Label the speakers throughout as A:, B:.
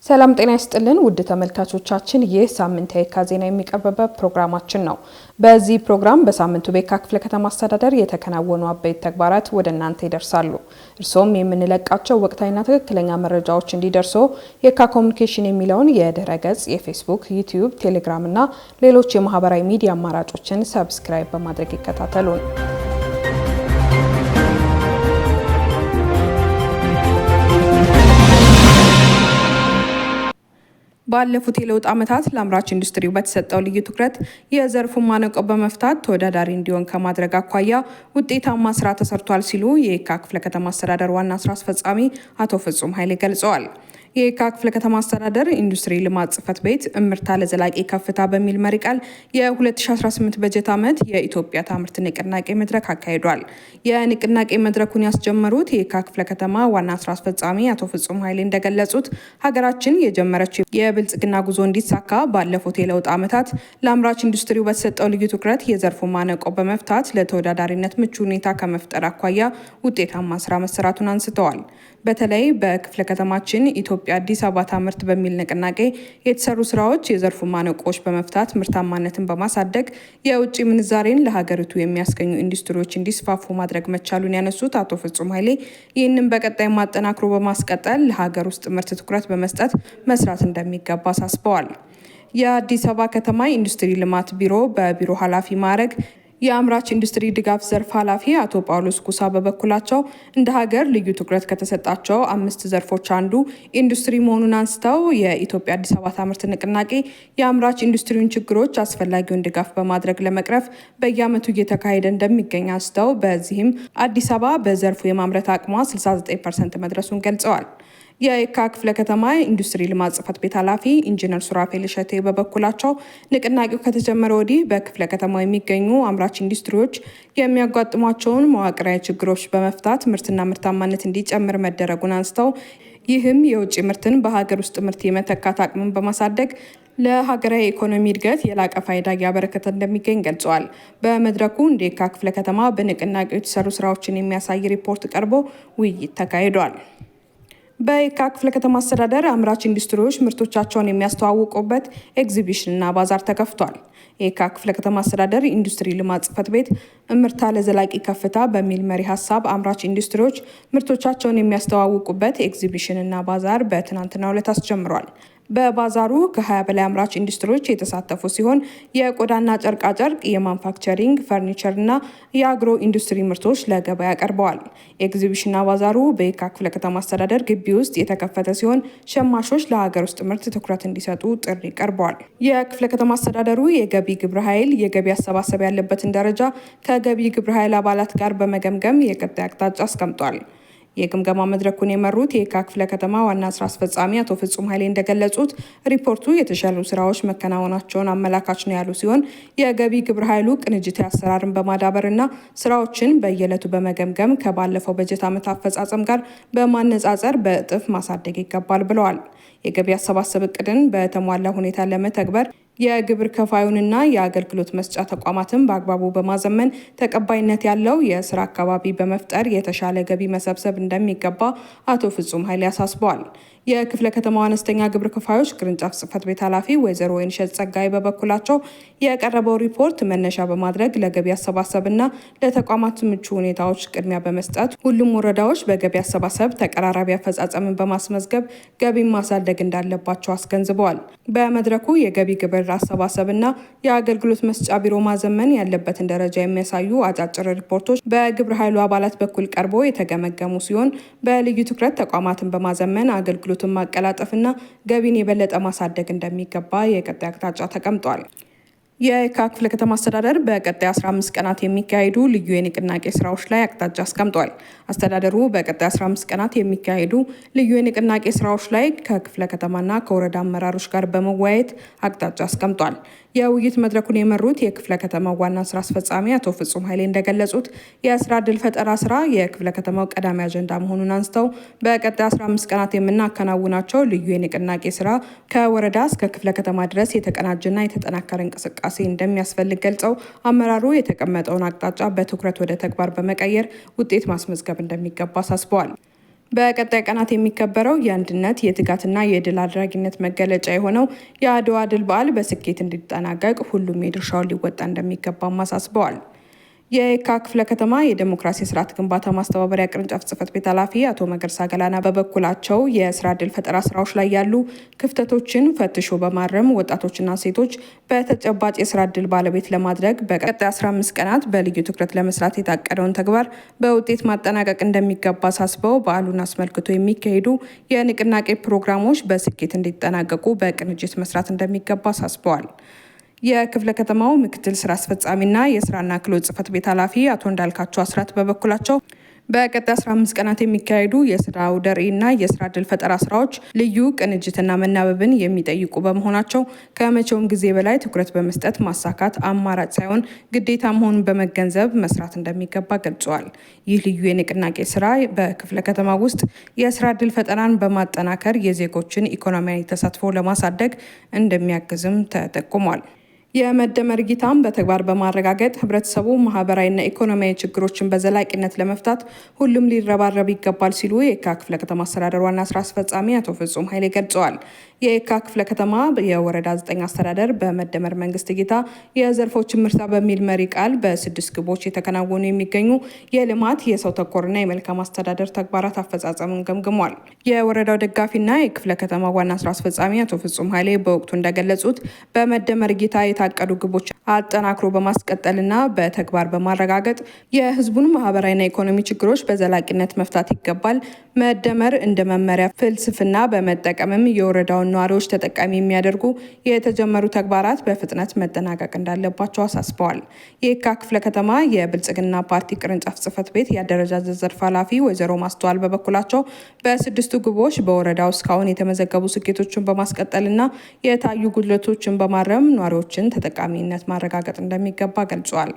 A: ሰላም ጤና ይስጥልን ውድ ተመልካቾቻችን፣ ይህ ሳምንታዊ የካ ዜና የሚቀርብበት ፕሮግራማችን ነው። በዚህ ፕሮግራም በሳምንቱ በየካ ክፍለ ከተማ አስተዳደር የተከናወኑ አበይት ተግባራት ወደ እናንተ ይደርሳሉ። እርሶም የምንለቃቸው ወቅታዊና ትክክለኛ መረጃዎች እንዲደርሶ የካ ኮሙኒኬሽን የሚለውን የድረ ገጽ የፌስቡክ፣ ዩቲዩብ፣ ቴሌግራም እና ሌሎች የማህበራዊ ሚዲያ አማራጮችን ሰብስክራይብ በማድረግ ይከታተሉን። ባለፉት የለውጥ ዓመታት ለአምራች ኢንዱስትሪው በተሰጠው ልዩ ትኩረት የዘርፉን ማነቆ በመፍታት ተወዳዳሪ እንዲሆን ከማድረግ አኳያ ውጤታማ ስራ ተሰርቷል ሲሉ የየካ ክፍለ ከተማ አስተዳደር ዋና ስራ አስፈጻሚ አቶ ፍጹም ኃይሌ ገልጸዋል። የየካ ክፍለ ከተማ አስተዳደር ኢንዱስትሪ ልማት ጽሕፈት ቤት እምርታ ለዘላቂ ከፍታ በሚል መሪ ቃል የ2018 በጀት ዓመት የኢትዮጵያ ታምርት ንቅናቄ መድረክ አካሂዷል። የንቅናቄ መድረኩን ያስጀመሩት የየካ ክፍለ ከተማ ዋና ስራ አስፈጻሚ አቶ ፍጹም ኃይሌ እንደገለጹት ሀገራችን የጀመረችው የብልጽግና ጉዞ እንዲሳካ ባለፉት የለውጥ ዓመታት ለአምራች ኢንዱስትሪው በተሰጠው ልዩ ትኩረት የዘርፉ ማነቆ በመፍታት ለተወዳዳሪነት ምቹ ሁኔታ ከመፍጠር አኳያ ውጤታማ ስራ መሰራቱን አንስተዋል። በተለይ በክፍለ ከተማችን ኢትዮጵያ አዲስ አበባ ታምርት በሚል ንቅናቄ የተሰሩ ስራዎች የዘርፉ ማነቆች በመፍታት ምርታማነትን በማሳደግ የውጭ ምንዛሬን ለሀገሪቱ የሚያስገኙ ኢንዱስትሪዎች እንዲስፋፉ ማድረግ መቻሉን ያነሱት አቶ ፍጹም ኃይሌ ይህንን በቀጣይ ማጠናክሮ በማስቀጠል ለሀገር ውስጥ ምርት ትኩረት በመስጠት መስራት እንደሚገባ አሳስበዋል። የአዲስ አበባ ከተማ ኢንዱስትሪ ልማት ቢሮ በቢሮ ኃላፊ ማዕረግ የአምራች ኢንዱስትሪ ድጋፍ ዘርፍ ኃላፊ አቶ ጳውሎስ ኩሳ በበኩላቸው እንደ ሀገር ልዩ ትኩረት ከተሰጣቸው 5 ዘርፎች አንዱ ኢንዱስትሪ መሆኑን አንስተው የኢትዮጵያ አዲስ አበባ ታምርት ንቅናቄ የአምራች ኢንዱስትሪውን ችግሮች አስፈላጊውን ድጋፍ በማድረግ ለመቅረፍ በየዓመቱ እየተካሄደ እንደሚገኝ አንስተው በዚህም አዲስ አበባ በዘርፉ የማምረት አቅሟ 69% መድረሱን ገልጸዋል። የየካ ክፍለ ከተማ ኢንዱስትሪ ልማት ጽሕፈት ቤት ኃላፊ ኢንጂነር ሱራፌል እሸቴ በበኩላቸው ንቅናቄው ከተጀመረ ወዲህ በክፍለ ከተማው የሚገኙ አምራች ኢንዱስትሪዎች የሚያጋጥሟቸውን መዋቅራዊ ችግሮች በመፍታት ምርትና ምርታማነት እንዲጨምር መደረጉን አንስተው ይህም የውጭ ምርትን በሀገር ውስጥ ምርት የመተካት አቅምን በማሳደግ ለሀገራዊ ኢኮኖሚ እድገት የላቀ ፋይዳ እያበረከተ እንደሚገኝ ገልጸዋል። በመድረኩ እንደ የካ ክፍለ ከተማ በንቅናቄው የተሰሩ ስራዎችን የሚያሳይ ሪፖርት ቀርቦ ውይይት ተካሂዷል። በየካ ክፍለ ከተማ አስተዳደር አምራች ኢንዱስትሪዎች ምርቶቻቸውን የሚያስተዋውቁበት ኤግዚቢሽንና ባዛር ተከፍቷል። የየካ ክፍለ ከተማ አስተዳደር ኢንዱስትሪ ልማት ጽሕፈት ቤት እምርታ ለዘላቂ ከፍታ በሚል መሪ ሀሳብ አምራች ኢንዱስትሪዎች ምርቶቻቸውን የሚያስተዋውቁበት ኤግዚቢሽንና ባዛር በትናንትናው ዕለት አስጀምሯል። በባዛሩ ከ20 በላይ አምራች ኢንዱስትሪዎች የተሳተፉ ሲሆን የቆዳና ጨርቃጨርቅ፣ የማንፋክቸሪንግ፣ ፈርኒቸር እና የአግሮ ኢንዱስትሪ ምርቶች ለገበያ ቀርበዋል። ኤግዚቢሽንና ባዛሩ በየካ ክፍለ ከተማ አስተዳደር ግቢ ውስጥ የተከፈተ ሲሆን ሸማቾች ለሀገር ውስጥ ምርት ትኩረት እንዲሰጡ ጥሪ ቀርበዋል። የክፍለ ከተማ አስተዳደሩ የገቢ ግብረ ኃይል የገቢ አሰባሰብ ያለበትን ደረጃ ከገቢ ግብረ ኃይል አባላት ጋር በመገምገም የቀጣይ አቅጣጫ አስቀምጧል። የግምገማ መድረኩን የመሩት የየካ ክፍለ ከተማ ዋና ስራ አስፈጻሚ አቶ ፍጹም ኃይሌ እንደገለጹት ሪፖርቱ የተሻሉ ስራዎች መከናወናቸውን አመላካች ነው ያሉ ሲሆን የገቢ ግብረ ኃይሉ ቅንጅታዊ አሰራርን በማዳበርና ስራዎችን በየዕለቱ በመገምገም ከባለፈው በጀት ዓመት አፈጻጸም ጋር በማነጻጸር በእጥፍ ማሳደግ ይገባል ብለዋል። የገቢ አሰባሰብ እቅድን በተሟላ ሁኔታ ለመተግበር የግብር ከፋዩንና የአገልግሎት መስጫ ተቋማትን በአግባቡ በማዘመን ተቀባይነት ያለው የስራ አካባቢ በመፍጠር የተሻለ ገቢ መሰብሰብ እንደሚገባ አቶ ፍጹም ኃይሌ አሳስበዋል። የክፍለ ከተማው አነስተኛ ግብር ከፋዮች ቅርንጫፍ ጽሕፈት ቤት ኃላፊ ወይዘሮ ወይንሸት ጸጋይ በበኩላቸው የቀረበው ሪፖርት መነሻ በማድረግ ለገቢ አሰባሰብና ለተቋማት ምቹ ሁኔታዎች ቅድሚያ በመስጠት ሁሉም ወረዳዎች በገቢ አሰባሰብ ተቀራራቢ አፈጻጸምን በማስመዝገብ ገቢን ማሳደግ እንዳለባቸው አስገንዝበዋል። በመድረኩ የገቢ ግብር አሰባሰብና የአገልግሎት መስጫ ቢሮ ማዘመን ያለበትን ደረጃ የሚያሳዩ አጫጭር ሪፖርቶች በግብረ ኃይሉ አባላት በኩል ቀርቦ የተገመገሙ ሲሆን በልዩ ትኩረት ተቋማትን በማዘመን አገልግሎትን ማቀላጠፍና ገቢን የበለጠ ማሳደግ እንደሚገባ የቀጣይ አቅጣጫ ተቀምጧል። የየካ ክፍለ ከተማ አስተዳደር በቀጣይ 15 ቀናት የሚካሄዱ ልዩ የንቅናቄ ስራዎች ላይ አቅጣጫ አስቀምጧል። አስተዳደሩ በቀጣይ 15 ቀናት የሚካሄዱ ልዩ የንቅናቄ ስራዎች ላይ ከክፍለ ከተማና ከወረዳ አመራሮች ጋር በመወያየት አቅጣጫ አስቀምጧል። የውይይት መድረኩን የመሩት የክፍለ ከተማው ዋና ስራ አስፈጻሚ አቶ ፍጹም ኃይሌ እንደገለጹት የስራ ዕድል ፈጠራ ስራ የክፍለ ከተማው ቀዳሚ አጀንዳ መሆኑን አንስተው በቀጣይ 15 ቀናት የምናከናውናቸው ልዩ የንቅናቄ ስራ ከወረዳ እስከ ክፍለ ከተማ ድረስ የተቀናጀና የተጠናከረ እንቅስቃሴ እንደሚያስፈልግ ገልጸው አመራሩ የተቀመጠውን አቅጣጫ በትኩረት ወደ ተግባር በመቀየር ውጤት ማስመዝገብ እንደሚገባ አሳስበዋል። በቀጣይ ቀናት የሚከበረው የአንድነት የትጋትና የድል አድራጊነት መገለጫ የሆነው የአድዋ ድል በዓል በስኬት እንዲጠናቀቅ ሁሉም የድርሻውን ሊወጣ እንደሚገባም አሳስበዋል። የየካ ክፍለ ከተማ የዴሞክራሲ ስርዓት ግንባታ ማስተባበሪያ ቅርንጫፍ ጽህፈት ቤት ኃላፊ አቶ መገርሳ ገላና በበኩላቸው የስራ ዕድል ፈጠራ ስራዎች ላይ ያሉ ክፍተቶችን ፈትሾ በማረም ወጣቶችና ሴቶች በተጨባጭ የስራ ዕድል ባለቤት ለማድረግ በቀጣይ 15 ቀናት በልዩ ትኩረት ለመስራት የታቀደውን ተግባር በውጤት ማጠናቀቅ እንደሚገባ አሳስበው በዓሉን አስመልክቶ የሚካሄዱ የንቅናቄ ፕሮግራሞች በስኬት እንዲጠናቀቁ በቅንጅት መስራት እንደሚገባ አሳስበዋል። የክፍለ ከተማው ምክትል ስራ አስፈጻሚና የስራና ክህሎት ጽህፈት ቤት ኃላፊ አቶ እንዳልካቸው አስራት በበኩላቸው በቀጣይ 15 ቀናት የሚካሄዱ የስራ አውደ ርዕይና የስራ ዕድል ፈጠራ ስራዎች ልዩ ቅንጅትና መናበብን የሚጠይቁ በመሆናቸው ከመቼውም ጊዜ በላይ ትኩረት በመስጠት ማሳካት አማራጭ ሳይሆን ግዴታ መሆኑን በመገንዘብ መስራት እንደሚገባ ገልጸዋል። ይህ ልዩ የንቅናቄ ስራ በክፍለ ከተማ ውስጥ የስራ ዕድል ፈጠራን በማጠናከር የዜጎችን ኢኮኖሚያዊ ተሳትፎ ለማሳደግ እንደሚያግዝም ተጠቁሟል። የመደመር እይታን በተግባር በማረጋገጥ ህብረተሰቡ ማህበራዊና ኢኮኖሚያዊ ችግሮችን በዘላቂነት ለመፍታት ሁሉም ሊረባረብ ይገባል ሲሉ የየካ ክፍለ ከተማ አስተዳደር ዋና ስራ አስፈጻሚ አቶ ፍጹም ኃይሌ ገልጸዋል። የየካ ክፍለ ከተማ የወረዳ 9 አስተዳደር በመደመር መንግስት እይታ የዘርፎችን ምርታ በሚል መሪ ቃል በ6 ግቦች የተከናወኑ የሚገኙ የልማት የሰው ተኮርና የመልካም አስተዳደር ተግባራት አፈጻጸሙን ገምግሟል። የወረዳው ደጋፊና የክፍለ ከተማ ዋና ስራ አስፈጻሚ አቶ ፍጹም ኃይሌ በወቅቱ እንደገለጹት በመደመር እይታ የታቀዱ ግቦች አጠናክሮ በማስቀጠልና በተግባር በማረጋገጥ የህዝቡን ማህበራዊና ኢኮኖሚ ችግሮች በዘላቂነት መፍታት ይገባል። መደመር እንደ መመሪያ ፍልስፍና በመጠቀምም የወረዳውን ነዋሪዎች ተጠቃሚ የሚያደርጉ የተጀመሩ ተግባራት በፍጥነት መጠናቀቅ እንዳለባቸው አሳስበዋል። የየካ ክፍለ ከተማ የብልጽግና ፓርቲ ቅርንጫፍ ጽህፈት ቤት የአደረጃጀት ዘርፍ ኃላፊ ወይዘሮ ማስተዋል በበኩላቸው በ6 ግቦች በወረዳው እስካሁን የተመዘገቡ ስኬቶችን በማስቀጠልና የታዩ ጉድለቶችን በማረም ነዋሪዎችን ተጠቃሚነት ማረጋገጥ እንደሚገባ ገልጿል።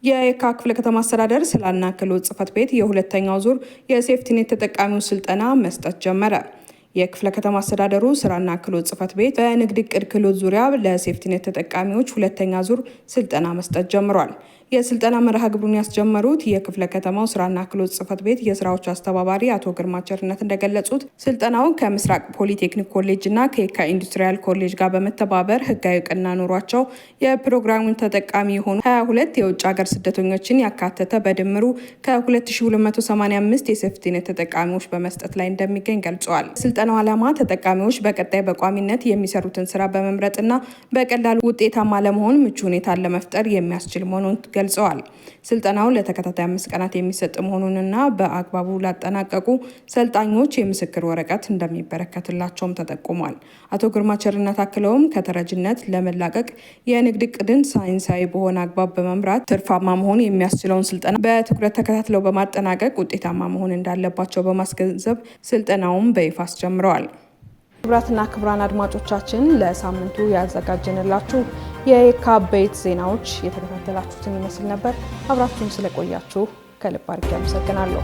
A: የየካ ክፍለ ከተማ አስተዳደር ስራና ክህሎት ጽህፈት ቤት የሁለተኛው ዙር የሴፍቲኔት ተጠቃሚዎች ስልጠና መስጠት ጀመረ። የክፍለ ከተማ አስተዳደሩ ስራና ክህሎት ጽህፈት ቤት በንግድ ዕቅድ ክህሎት ዙሪያ ለሴፍቲኔት ተጠቃሚዎች ሁለተኛ ዙር ስልጠና መስጠት ጀምሯል። የስልጠና መርሃ ግብሩን ያስጀመሩት የክፍለ ከተማው ስራና ክህሎት ጽህፈት ቤት የስራዎች አስተባባሪ አቶ ግርማ ቸርነት እንደገለጹት ስልጠናው ከምስራቅ ፖሊቴክኒክ ኮሌጅ እና ከየካ ኢንዱስትሪያል ኮሌጅ ጋር በመተባበር ህጋዊ እውቅና ኖሯቸው የፕሮግራሙን ተጠቃሚ የሆኑ 22 የውጭ ሀገር ስደተኞችን ያካተተ በድምሩ ከ2285 የሴፍቲኔት ተጠቃሚዎች በመስጠት ላይ እንደሚገኝ ገልጸዋል። ስልጠናው ዓላማ ተጠቃሚዎች በቀጣይ በቋሚነት የሚሰሩትን ስራ በመምረጥና በቀላሉ ውጤታማ ለመሆን ምቹ ሁኔታን ለመፍጠር የሚያስችል መሆኑን ገልጸዋል። ስልጠናው ለተከታታይ 5 ቀናት የሚሰጥ መሆኑንና በአግባቡ ላጠናቀቁ ሰልጣኞች የምስክር ወረቀት እንደሚበረከትላቸውም ተጠቁሟል። አቶ ግርማ ቸርነት አክለውም ከተረጅነት ለመላቀቅ የንግድ ዕቅድን ሳይንሳዊ በሆነ አግባብ በመምራት ትርፋማ መሆን የሚያስችለውን ስልጠና በትኩረት ተከታትለው በማጠናቀቅ ውጤታማ መሆን እንዳለባቸው በማስገንዘብ ስልጠናውን በይፋ አስጀምረዋል። ክቡራትና ክቡራን አድማጮቻችን ለሳምንቱ ያዘጋጀንላችሁ የየካ አበይት ዜናዎች የተከታተላችሁትን ይመስል ነበር። አብራችሁን ስለቆያችሁ ከልብ አድርጌ አመሰግናለሁ።